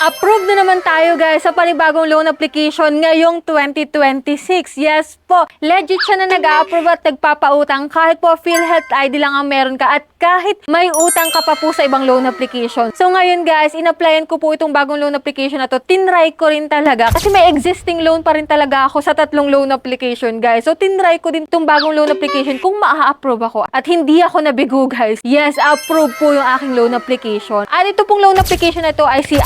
Approved na naman tayo guys sa panibagong loan application ngayong 2026. Yes po, legit siya na nag-a-approve at nagpapautang kahit po PhilHealth ID lang ang meron ka at kahit may utang ka pa po sa ibang loan application. So ngayon guys, in-applyan ko po itong bagong loan application na to. Tinry ko rin talaga kasi may existing loan pa rin talaga ako sa tatlong loan application guys. So tinry ko din itong bagong loan application kung maa-approve ako at hindi ako nabigo guys. Yes, approve po yung aking loan application. At ito pong loan application na to ay si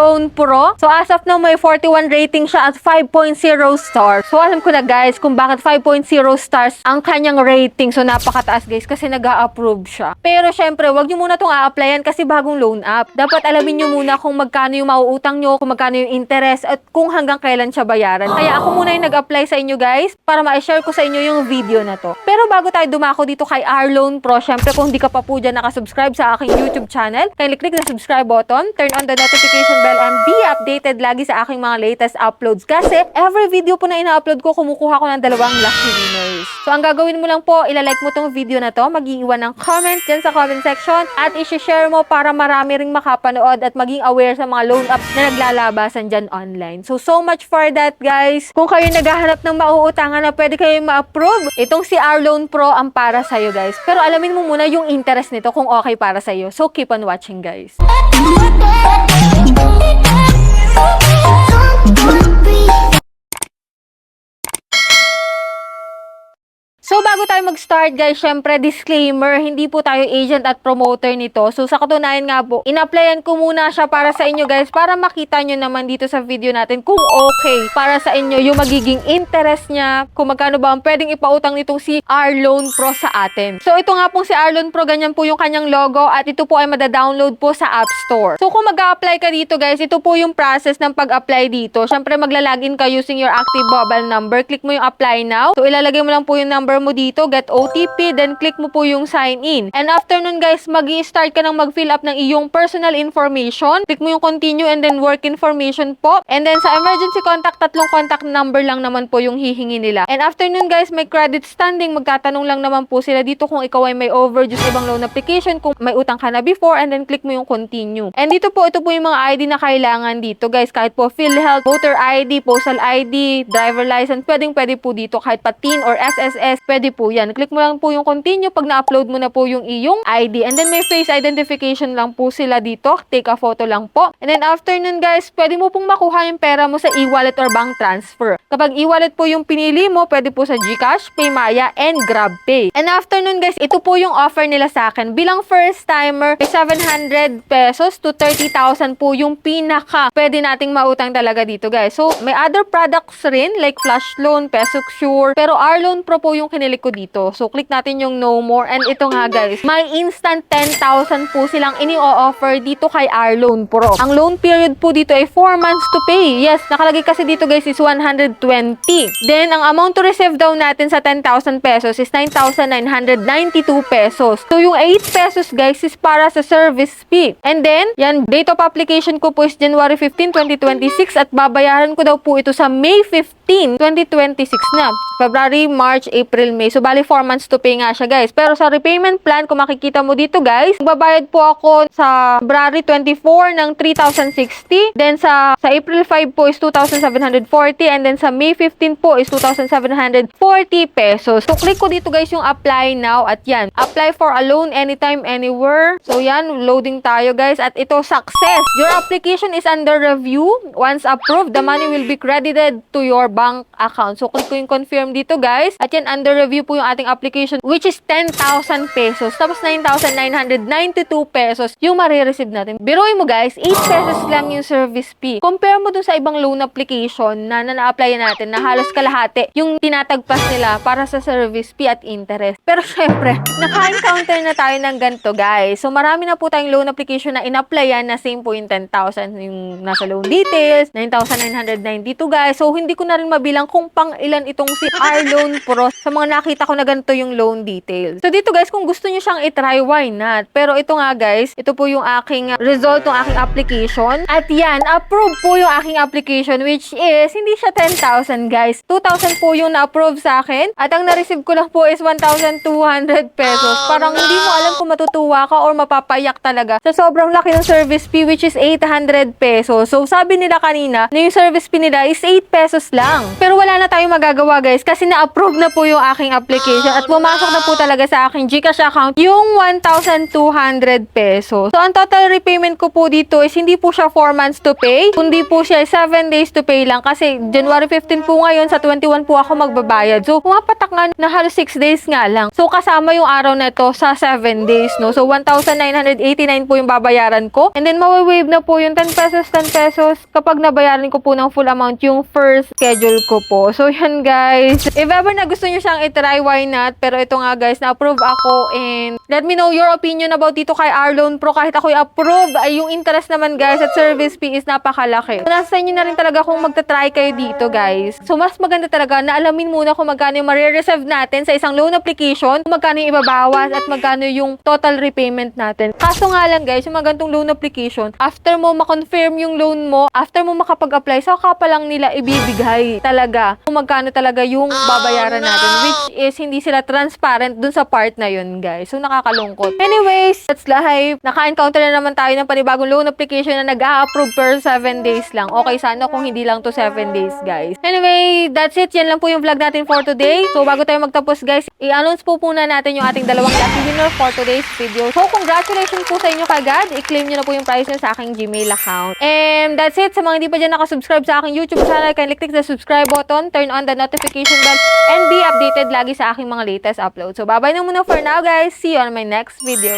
Loan Pro. So as of now, may 41 rating siya at 5.0 stars. So alam ko na guys kung bakit 5.0 stars ang kanyang rating. So napakataas guys kasi nag-a-approve siya. Pero syempre, wag nyo muna itong a-applyan kasi bagong loan app. Dapat alamin nyo muna kung magkano yung mauutang nyo, kung magkano yung interest, at kung hanggang kailan siya bayaran. Kaya ako muna yung nag-apply sa inyo guys para ma-share ko sa inyo yung video na to. Pero bago tayo dumako dito kay Loan Pro, syempre kung hindi ka pa po dyan nakasubscribe sa aking YouTube channel, kindly click the subscribe button, turn on the notification bell, and be updated lagi sa aking mga latest uploads. Kasi every video po na ina-upload ko, kumukuha ko ng 2 lucky winners. So ang gagawin mo lang po, ilalike mo tong video na to, mag-iiwan ng comment dyan sa comment section, at i-share mo para marami ring makapanood at maging aware sa mga loan apps na naglalabasan dyan online. So much for that guys. Kung kayo naghahanap ng mauutangan na pwede kayo ma-approve, itong si Loan Pro ang para sa'yo guys. Pero alamin mo muna yung interest nito kung okay para sa'yo. So keep on watching guys. So, bago tayo mag-start guys, syempre, disclaimer, hindi po tayo agent at promoter nito. So, sa katunayan nga po, in-applyan ko muna siya para sa inyo guys, para makita nyo naman dito sa video natin kung okay para sa inyo yung magiging interest niya, kung magkano ba ang pwedeng ipautang nitong si Loan Pro sa atin. So, ito nga pong si Loan Pro, ganyan po yung kanyang logo at ito po ay mada-download po sa App Store. So, kung mag-a-apply ka dito guys, ito po yung process ng pag-apply dito. Syempre, magla-login ka using your active mobile number. Click mo yung apply now. So, ilalagay mo lang po yung number mo dito, get OTP, then click mo po yung sign in. And after nun guys, mag-i-start ka ng mag-fill up ng iyong personal information. Click mo yung continue and then work information po. And then sa emergency contact, 3 contact number lang naman po yung hihingi nila. And after nun guys, may credit standing, magtatanong lang naman po sila dito kung ikaw ay may overdue sa ibang loan application, kung may utang ka na before, and then click mo yung continue. And dito po, ito po yung mga ID na kailangan dito guys, kahit po PhilHealth, voter ID, postal ID, driver license, pwede po dito, kahit pa TIN or SSS, pwede po yan. Click mo lang po yung continue pag na-upload mo na po yung iyong ID. And then may face identification lang po sila dito. Take a photo lang po. And then after nun guys, pwede mo pong makuha yung pera mo sa e-wallet or bank transfer. Kapag e-wallet po yung pinili mo, pwede po sa GCash, PayMaya, and GrabPay. And after nun guys, ito po yung offer nila sa akin. Bilang first timer, 700 pesos to 30,000 po yung pinaka pwede nating mautang talaga dito guys. So may other products rin like flash loan, PesoSure, pero Loan Pro po yung kinilig ko dito. So, click natin yung no more. And ito nga guys, may instant 10,000 po silang ini-offer dito kay Loan Pro. Ang loan period po dito ay 4 months to pay. Yes, nakalagay kasi dito guys is 120. Then, ang amount to receive daw natin sa 10,000 pesos is 9,992 pesos. So, yung 8 pesos guys is para sa service fee. And then, yan, date of application ko po is January 15, 2026 at babayaran ko daw po ito sa May 15, 2026 na. February, March, April, May. So, bali 4 months to pay nga siya, guys. Pero sa repayment plan, kung makikita mo dito, guys, magbabayad po ako sa February 24 ng 3,060. Then, sa April 5 po is 2,740. And then, sa May 15 po is 2,740 pesos. So, click ko dito, guys, yung apply now. At yan, apply for a loan anytime, anywhere. So, yan, loading tayo, guys. At ito, success. Your application is under review. Once approved, the money will be credited to your bank account. So, click ko yung confirm dito, guys. At yan, under review po yung ating application, which is 10,000 pesos. Tapos, 9,992 pesos yung marireceive natin. Biruin mo, guys, 8 pesos lang yung service fee. Compare mo dun sa ibang loan application na na-apply natin na halos kalahati yung tinatagpas nila para sa service fee at interest. Pero, syempre, naka-encounter na tayo ng ganito, guys. So, marami na po tayong loan application na in-applyan na same po yung 10,000 yung nasa loan details, 9,992, guys. So, hindi ko na rin mabilang kung pang ilan itong si Loan Pro. Sa mga nakita ko na ganito yung loan details. So dito guys, kung gusto nyo siyang itry, why not? Pero ito nga guys, ito po yung aking result ng aking application. At yan, approve po yung aking application, which is, hindi siya 10,000 guys. 2,000 po yung na-approve sa akin. At ang na-receive ko lang po is 1,200 pesos. Parang hindi mo alam kung matutuwa ka or mapapayak talaga sa sobrang laki ng service fee, which is 800 pesos. So sabi nila kanina na yung service fee nila is 8 pesos lang. Pero wala na tayong magagawa guys kasi na-approve na po yung aking application at pumasok na po talaga sa aking GCash account yung 1,200 pesos. So ang total repayment ko po dito is hindi po siya 4 months to pay, kundi po siya 7 days to pay lang kasi January 15 po ngayon, sa 21 po ako magbabayad. So pumapatak nga na halos 6 days nga lang. So kasama yung araw na to sa 7 days, no? So 1,989 po yung babayaran ko. And then mawi-wave na po yung 10 pesos kapag nabayaran ko po ng full amount yung first schedule ko po. So yan guys. If ever na gusto nyo siyang itry, why not? Pero ito nga guys, na-approve ako and let me know your opinion about dito kay Arloan Pro. Kahit ako i-approve, ay yung interest naman guys at service fee is napakalaki. So, nasa inyo na rin talaga kung magta-try kayo dito guys. So mas maganda talaga na alamin muna kung magkano yung marireserve natin sa isang loan application, kung magkano yung ibabawas at magkano yung total repayment natin. Kaso nga lang guys, yung mga gantong loan application, after mo ma-confirm yung loan mo, after mo makapag-apply, saka pa lang nila ibibigay talaga kung magkano talaga yung babayaran natin, which is hindi sila transparent dun sa part na yun guys. So nakakalungkot. Anyways, that's life. Naka-encounter na naman tayo ng panibagong loan application na nag-a-approve per 7 days lang. Okay, sana kung hindi lang to 7 days guys. Anyway, that's it. Yan lang po yung vlog natin for today. So bago tayo magtapos guys, i-announce po muna natin yung ating dalawang lucky winner for today's video. So congratulations po sa inyo kagad. I-claim nyo na po yung prize nyo sa aking Gmail account. And that's it. Sa mga hindi pa dyan nakasubscribe sa aking YouTube channel, kindly click the subscribe button, turn on the notification bell, and be updated lagi sa aking mga latest uploads. So bye-bye na muna for now guys. See you on my next video.